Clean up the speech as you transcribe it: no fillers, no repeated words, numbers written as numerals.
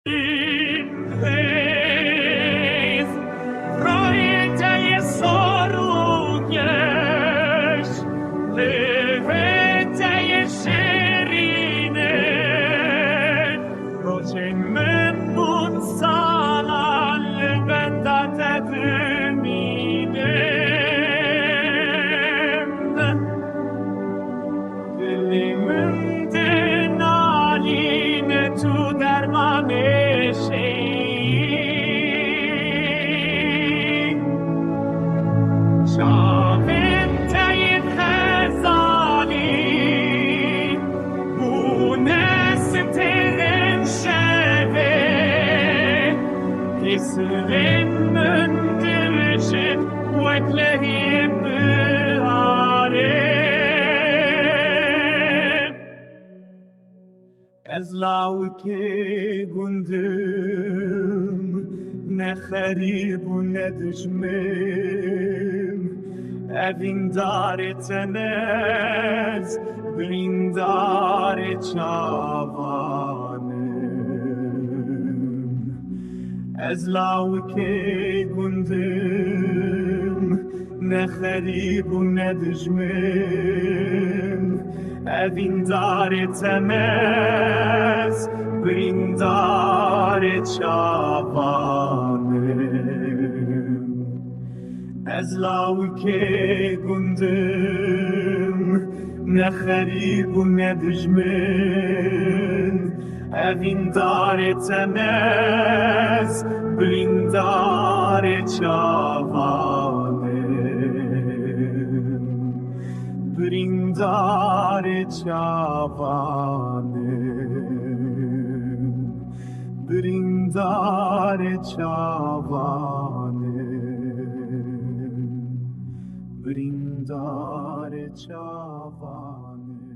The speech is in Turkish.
Hejs, projęcie sorugniesz, lewencie sherine, procenmen bun salan leventate düminem. Dilimin denaline tu derman eşeği. Şavetteyin hezali, bu nesim terin şeve, Kisrin mündirişin veklehim bihare. از لاو که گندم نه خریب و نه دشمن اوین دار تنز برین دار چاوانم از لاو که گندم نه خریب و نه دشمن اوین دار تمز برین دار چاوانم از لاو که گندم نه خریب و نه دشمن اوین دار تمز برین دار چاوانم برindar çavanım, brindar çavanım, brindar çavanım.